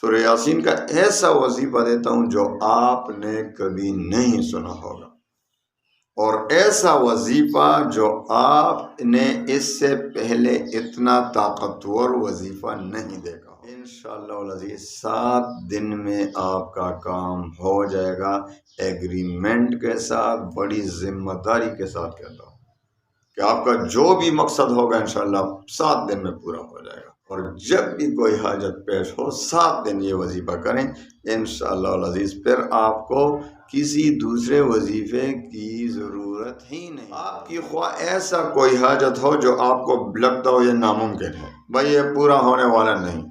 سورہ یاسین کا ایسا وظیفہ دیتا ہوں جو آپ نے کبھی نہیں سنا ہوگا، اور ایسا وظیفہ جو آپ نے اس سے پہلے اتنا طاقتور وظیفہ نہیں دیکھا۔ انشاءاللہ العزیز 7 دن میں آپ کا کام ہو جائے گا، ایگریمنٹ کے ساتھ، بڑی ذمہ داری کے ساتھ کہتا ہوں کہ آپ کا جو بھی مقصد ہوگا انشاءاللہ 7 دن میں پورا ہو جائے گا۔ اور جب بھی کوئی حاجت پیش ہو 7 دن یہ وظیفہ کریں انشاءاللہ العزیز، پھر آپ کو کسی دوسرے وظیفے کی ضرورت ہی نہیں۔ آپ کی خواہ ایسا کوئی حاجت ہو جو آپ کو لگتا ہو یہ ناممکن ہے، بھائی یہ پورا ہونے والا نہیں،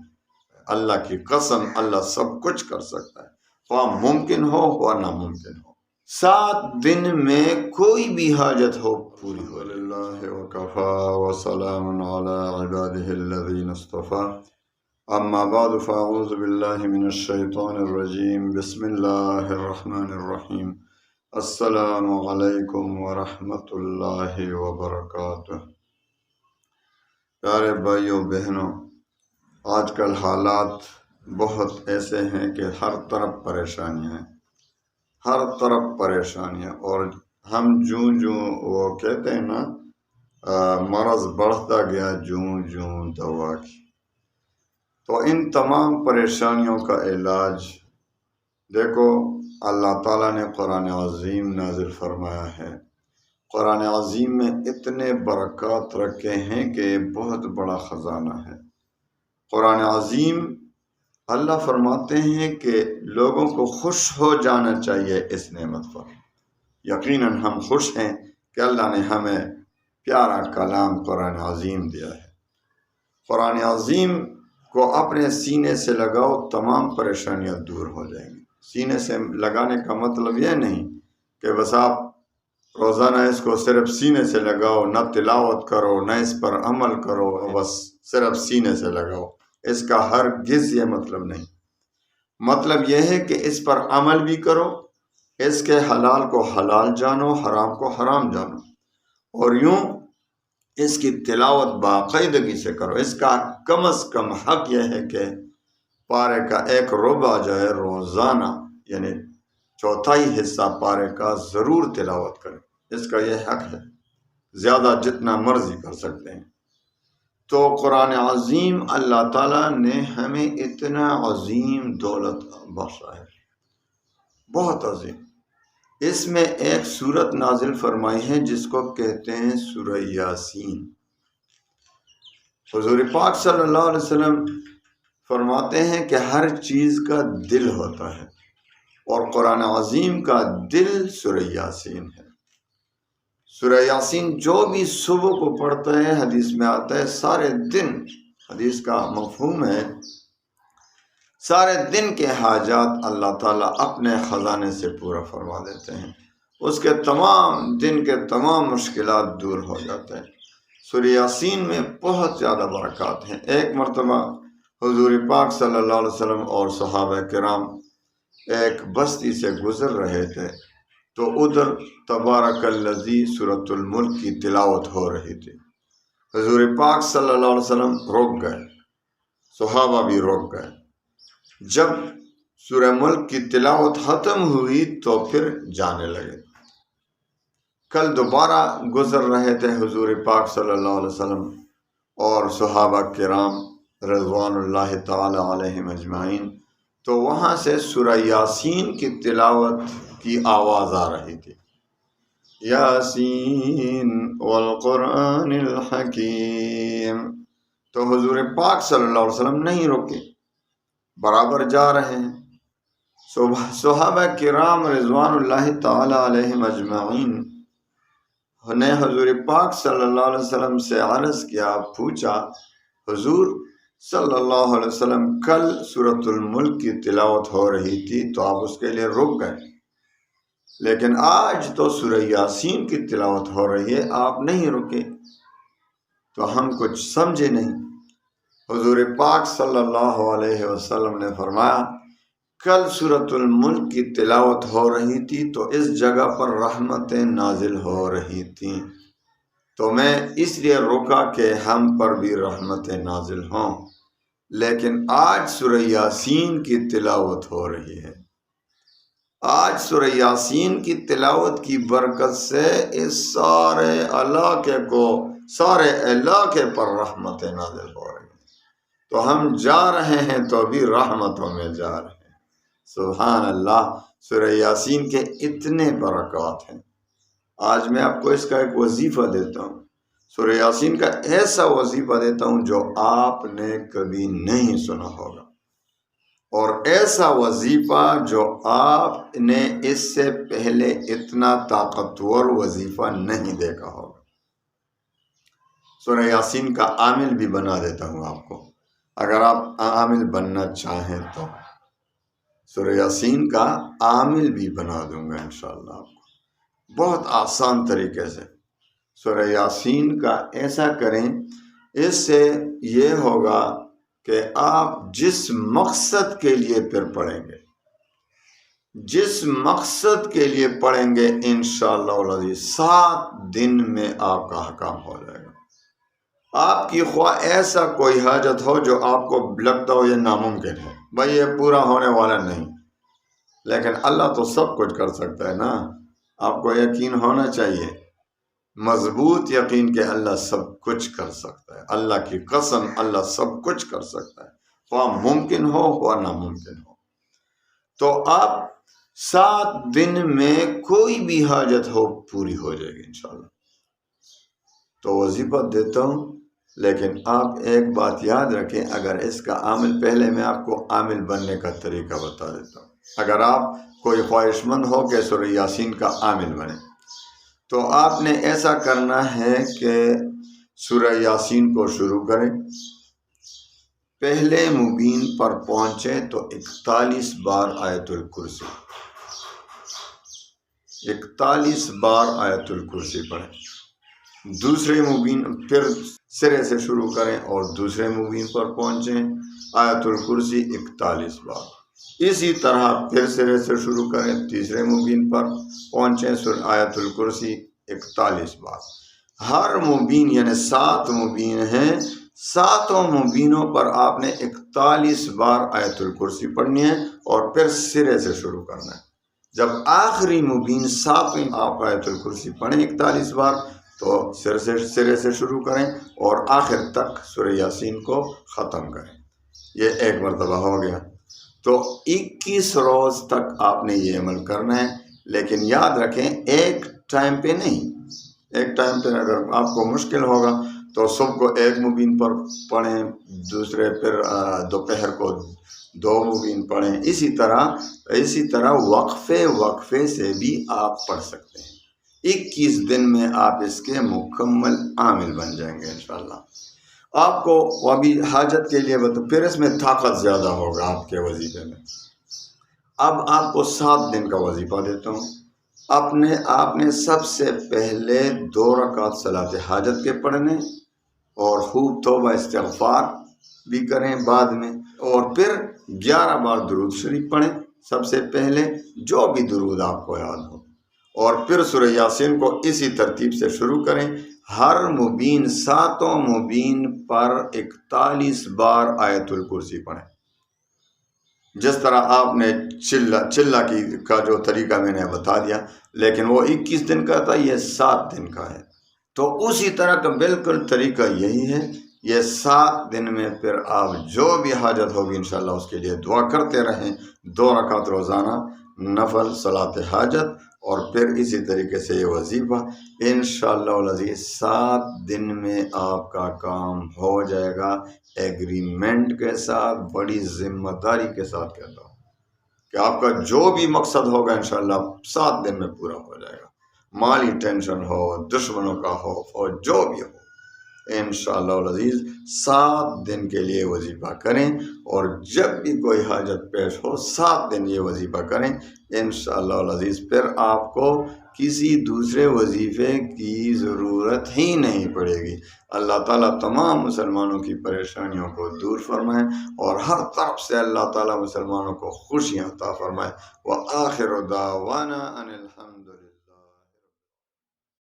اللہ کی قسم اللہ سب کچھ کر سکتا ہے، خواہ ممکن ہو خواہ ناممکن ہو۔ 7 دن میں کوئی بھی حاجت ہو پوری ہو۔ للہ وکفا وسلام علی عبادہ الذین اصطفی، اما بعد فاعوذ باللہ من الشیطان الرجیم، بسم اللہ الرحمن الرحیم، السلام علیکم ورحمۃ اللہ وبرکاتہ۔ پیارے بھائیوں بہنوں، آج کل حالات بہت ایسے ہیں کہ ہر طرف پریشانیاں ہیں، ہر طرف پریشانیاں، اور ہم جوں وہ کہتے ہیں نا مرض بڑھتا گیا جوں دوا کی، تو ان تمام پریشانیوں کا علاج دیکھو اللہ تعالیٰ نے قرآن عظیم نازل فرمایا ہے۔ قرآن عظیم میں اتنے برکات رکھے ہیں کہ بہت بڑا خزانہ ہے۔ قرآن عظیم اللہ فرماتے ہیں کہ لوگوں کو خوش ہو جانا چاہیے اس نعمت پر۔ یقیناً ہم خوش ہیں کہ اللہ نے ہمیں پیارا کلام قرآن عظیم دیا ہے۔ قرآن عظیم کو اپنے سینے سے لگاؤ، تمام پریشانیاں دور ہو جائیں گی۔ سینے سے لگانے کا مطلب یہ نہیں کہ بس آپ روزانہ اس کو صرف سینے سے لگاؤ، نہ تلاوت کرو نہ اس پر عمل کرو، بس صرف سینے سے لگاؤ، اس کا ہرگز یہ مطلب نہیں۔ مطلب یہ ہے کہ اس پر عمل بھی کرو، اس کے حلال کو حلال جانو، حرام کو حرام جانو، اور یوں اس کی تلاوت باقاعدگی سے کرو۔ اس کا کم از کم حق یہ ہے کہ پارے کا 1 ربع جو ہے روزانہ، یعنی 1/4 حصہ پارے کا ضرور تلاوت کریں، اس کا یہ حق ہے۔ زیادہ جتنا مرضی کر سکتے ہیں۔ تو قرآن عظیم اللہ تعالیٰ نے ہمیں اتنا عظیم دولت بخشا ہے، بہت عظیم۔ اس میں ایک سورت نازل فرمائی ہے جس کو کہتے ہیں سورہ یاسین۔ حضور پاک صلی اللہ علیہ وسلم فرماتے ہیں کہ ہر چیز کا دل ہوتا ہے، اور قرآن عظیم کا دل سورہ یاسین ہے۔ سورہ یاسین جو بھی صبح کو پڑھتا ہے، حدیث میں آتا ہے سارے دن، حدیث کا مفہوم ہے سارے دن کے حاجات اللہ تعالیٰ اپنے خزانے سے پورا فرما دیتے ہیں، اس کے تمام دن کے تمام مشکلات دور ہو جاتے ہیں۔ سورہ یاسین میں بہت زیادہ برکات ہیں۔ ایک مرتبہ حضور پاک صلی اللہ علیہ وسلم اور صحابہ کرام ایک بستی سے گزر رہے تھے، تو ادھر تبارک الذی سورۃ الملک کی تلاوت ہو رہی تھی۔ حضور پاک صلی اللہ علیہ وسلم رک گئے، صحابہ بھی رک گئے۔ جب سورہ ملک کی تلاوت ختم ہوئی تو پھر جانے لگے۔ کل دوبارہ گزر رہے تھے حضور پاک صلی اللہ علیہ وسلم اور صحابہ کرام رضوان اللہ تعالی علیہم اجمعین، تو وہاں سے سورہ یاسین کی تلاوت کی آواز آ رہی تھی، یاسین والقرآن الحکیم۔ تو حضور پاک صلی اللہ علیہ وسلم نہیں رکے، برابر جا رہے ہیں۔ صحابہ کرام رضوان اللہ تعالی علیہم اجمعین نے حضور پاک صلی اللہ علیہ وسلم سے عرض کیا، پوچھا حضور صلی اللہ علیہ وسلم کل سورۃ الملک کی تلاوت ہو رہی تھی تو آپ اس کے لیے رک گئے، لیکن آج تو سورہ یاسین کی تلاوت ہو رہی ہے، آپ نہیں رکے، تو ہم کچھ سمجھے نہیں۔ حضور پاک صلی اللہ علیہ وسلم نے فرمایا، کل سورۃ الملک کی تلاوت ہو رہی تھی تو اس جگہ پر رحمتیں نازل ہو رہی تھیں، تو میں اس لیے رکا کہ ہم پر بھی رحمتیں نازل ہوں۔ لیکن آج سورہ یاسین کی تلاوت ہو رہی ہے۔ آج سورہ یاسین کی تلاوت کی برکت سے اس سارے علاقے پر رحمتیں نازل ہو رہی ہیں۔ تو ہم جا رہے ہیں تو بھی رحمتوں میں جا رہے ہیں۔ سبحان اللہ، سورہ یاسین کے اتنے برکات ہیں۔ آج میں آپ کو اس کا ایک وظیفہ دیتا ہوں، سورہ یاسین کا ایسا وظیفہ دیتا ہوں جو آپ نے کبھی نہیں سنا ہوگا، اور ایسا وظیفہ جو آپ نے اس سے پہلے اتنا طاقتور وظیفہ نہیں دیکھا ہوگا۔ سورہ یاسین کا عامل بھی بنا دیتا ہوں آپ کو، اگر آپ عامل بننا چاہیں تو سورہ یاسین کا عامل بھی بنا دوں گا انشاءاللہ آپ کو، بہت آسان طریقے سے۔ سورہ یاسین کا ایسا کریں، اس سے یہ ہوگا کہ آپ جس مقصد کے لیے پھر پڑھیں گے، جس مقصد کے لیے پڑھیں گے انشاءاللہ العزیز 7 دن میں آپ کا حکام ہو جائے گا۔ آپ کی خواہ ایسا کوئی حاجت ہو جو آپ کو لگتا ہو یہ ناممکن ہے، بھائی یہ پورا ہونے والا نہیں، لیکن اللہ تو سب کچھ کر سکتا ہے نا۔ آپ کو یقین ہونا چاہیے، مضبوط یقین کہ اللہ سب کچھ کر سکتا ہے۔ اللہ کی قسم، اللہ سب کچھ کر سکتا ہے، خواہ ممکن ہو خواہ ناممکن ہو۔ تو آپ 7 دن میں کوئی بھی حاجت ہو پوری ہو جائے گی انشاءاللہ۔ تو وظیفہ دیتا ہوں، لیکن آپ ایک بات یاد رکھیں، اگر اس کا عامل، پہلے میں آپ کو عامل بننے کا طریقہ بتا دیتا ہوں۔ اگر آپ کوئی خواہش مند ہو کہ سورہ یاسین کا عامل بنے، تو آپ نے ایسا کرنا ہے کہ سورہ یاسین کو شروع کریں، پہلے مبین پر پہنچے تو 41 بار آیت الکرسی، 41 بار آیت الکرسی پڑھیں، دوسرے مبین پھر سرے سے شروع کریں اور دوسرے مبین پر پہنچیں، آیت الکرسی 41 بار، اسی طرح پھر سرے سے شروع کریں، تیسرے مبین پر پہنچیں، آیت الکرسی 41 بار۔ ہر مبین یعنی 7 مبین ہیں، 7 مبینوں پر آپ نے 41 بار آیت الکرسی پڑھنی ہے اور پھر سرے سے شروع کرنا ہے۔ جب آخری مبین 7ویں آپ آیت الکرسی پڑھیں 41 بار، تو سرے سے شروع کریں اور آخر تک سورہ یاسین کو ختم کریں۔ یہ ایک مرتبہ ہو گیا۔ تو 21 روز تک آپ نے یہ عمل کرنا ہے، لیکن یاد رکھیں ایک ٹائم پہ نہیں۔ ایک ٹائم پہ اگر آپ کو مشکل ہوگا تو صبح کو 1 مبین پر پڑھیں، دوسرے پھر دوپہر کو 2 مبین پڑھیں، اسی طرح وقفے سے بھی آپ پڑھ سکتے ہیں۔ 21 دن میں آپ اس کے مکمل عامل بن جائیں گے انشاءاللہ۔ آپ کو ابھی حاجت کے لیے پھر اس میں طاقت زیادہ ہوگا آپ کے وظیفے میں۔ اب آپ کو 7 دن کا وظیفہ دیتا ہوں۔ آپ نے سب سے پہلے 2 رکعت صلاۃ حاجت کے پڑھنے، اور خوب توبہ استغفار بھی کریں بعد میں، اور پھر 11 بار درود شریف پڑھیں سب سے پہلے، جو بھی درود آپ کو یاد ہو، اور پھر سورہ یاسین کو اسی ترتیب سے شروع کریں۔ ہر مبین 7 مبین پر 41 بار آیت الکرسی پڑھیں، جس طرح آپ نے چلہ کا جو طریقہ میں نے بتا دیا، لیکن وہ 21 دن کا تھا، یہ 7 دن کا ہے۔ تو اسی طرح کا بالکل طریقہ یہی ہے۔ یہ 7 دن میں پھر آپ جو بھی حاجت ہوگی انشاءاللہ اس کے لیے دعا کرتے رہیں، 2 رکعت روزانہ نفل صلاۃ حاجت، اور پھر اسی طریقے سے یہ وظیفہ انشاءاللہ العزیز 7 دن میں آپ کا کام ہو جائے گا۔ ایگریمنٹ کے ساتھ، بڑی ذمہ داری کے ساتھ کہتا ہوں کہ آپ کا جو بھی مقصد ہوگا انشاءاللہ 7 دن میں پورا ہو جائے گا۔ مالی ٹینشن ہو، دشمنوں کا خوف ہو، جو بھی ہو، انشاءاللہ العزیز 7 دن کے لیے وظیفہ کریں، اور جب بھی کوئی حاجت پیش ہو 7 دن یہ وظیفہ کریں انشاءاللہ العزیز۔ پھر آپ کو کسی دوسرے وظیفے کی ضرورت ہی نہیں پڑے گی۔ اللہ تعالیٰ تمام مسلمانوں کی پریشانیوں کو دور فرمائے، اور ہر طرف سے اللہ تعالیٰ مسلمانوں کو خوشیاں عطا فرمائے۔ وآخر دعوانا ان الحمد